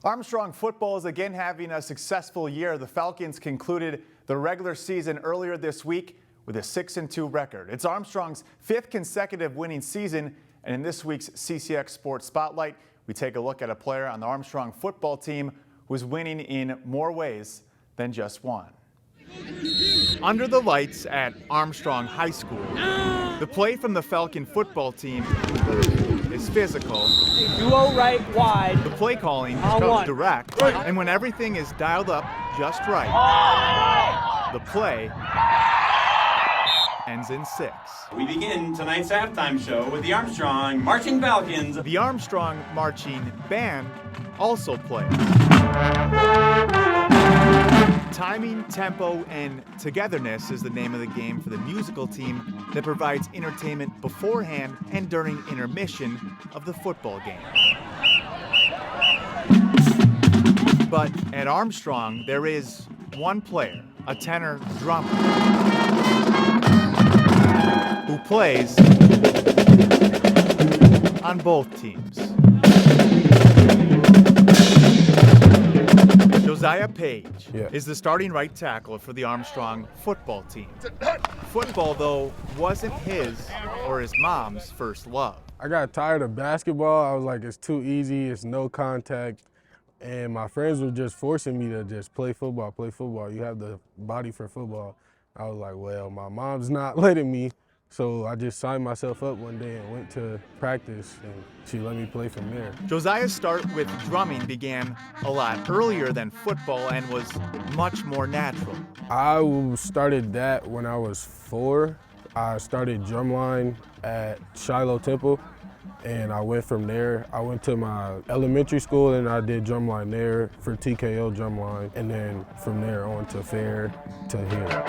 Armstrong football is again having a successful year. The Falcons concluded the regular season earlier this week with a 6-2 record. It's Armstrong's 5th consecutive winning season, and in this week's CCX Sports Spotlight, we take a look at a player on the Armstrong football team who's winning in more ways than just one. Under the lights at Armstrong High School, the play from the Falcon football team is physical. Duo right wide. The play calling comes direct, and when everything is dialed up just right, the play ends in 6. We begin tonight's halftime show with the Armstrong Marching Falcons. The Armstrong Marching Band also plays. Timing, tempo, and togetherness is the name of the game for the musical team that provides entertainment beforehand and during intermission of the football game. But at Armstrong, there is one player, a tenor drummer, who plays on both teams. Josiah Paige is the starting right tackle for the Armstrong football team. Football, though, wasn't his or his mom's first love. I got tired of basketball. I was like, it's too easy, it's no contact. And my friends were just forcing me to just play football, play football. You have the body for football. I was like, well, my mom's not letting me. So I just signed myself up one day and went to practice, and she let me play from there. Josiah's start with drumming began a lot earlier than football and was much more natural. I started that when I was 4. I started drumline at Shiloh Temple, and I went from there. I went to my elementary school and I did drumline there for TKO drumline, and then from there on to Fair to here.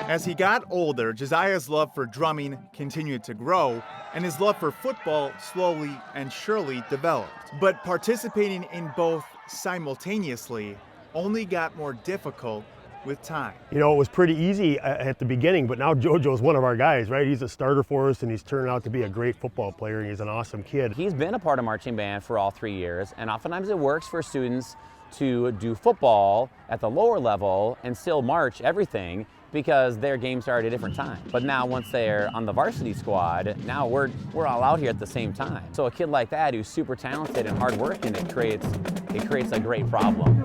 As he got older, Josiah's love for drumming continued to grow, and his love for football slowly and surely developed. But participating in both simultaneously only got more difficult with time. You know, it was pretty easy at the beginning, but now JoJo's one of our guys, right? He's a starter for us, and he's turned out to be a great football player, and he's an awesome kid. He's been a part of marching band for all 3 years, and oftentimes it works for students to do football at the lower level and still march everything because their games are at a different time. But now once they're on the varsity squad, now we're all out here at the same time. So a kid like that who's super talented and hardworking, it creates a great problem.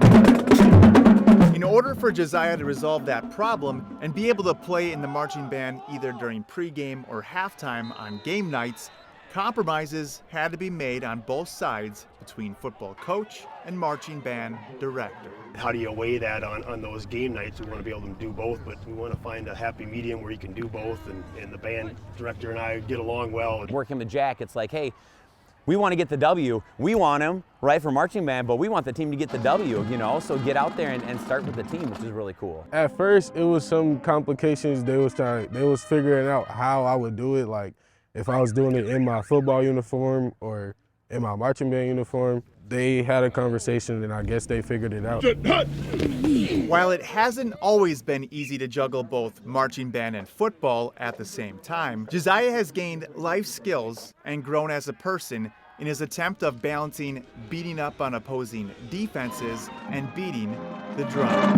In order for Josiah to resolve that problem and be able to play in the marching band either during pregame or halftime on game nights, compromises had to be made on both sides between football coach and marching band director. How do you weigh that on those game nights? We want to be able to do both, but we want to find a happy medium where you can do both, and the band director and I get along well. Working with Jack, it's like, hey, we want to get the W. We want him, right, for marching band, but we want the team to get the W, you know? So get out there and start with the team, which is really cool. At first, it was some complications. They was figuring out how I would do it, like if I was doing it in my football uniform or in my marching band uniform. They had a conversation, and I guess they figured it out. While it hasn't always been easy to juggle both marching band and football at the same time, Josiah has gained life skills and grown as a person in his attempt of balancing beating up on opposing defenses and beating the drum.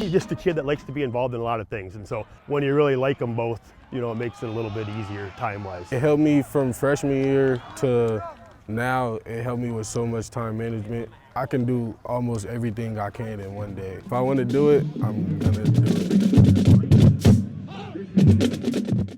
He's just a kid that likes to be involved in a lot of things, and so when you really like them both, you know, it makes it a little bit easier time-wise. It helped me from freshman year to now. It helped me with so much time management. I can do almost everything I can in one day. If I want to do it, I'm gonna do it.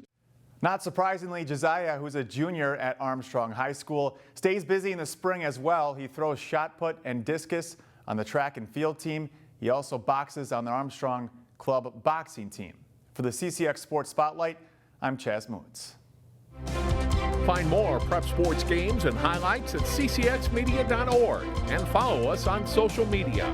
Not surprisingly, Josiah, who's a junior at Armstrong High School, stays busy in the spring as well. He throws shot put and discus on the track and field team. He also boxes on the Armstrong Club boxing team. For the CCX Sports Spotlight, I'm Chaz Mootz. Find more prep sports games and highlights at ccxmedia.org and follow us on social media.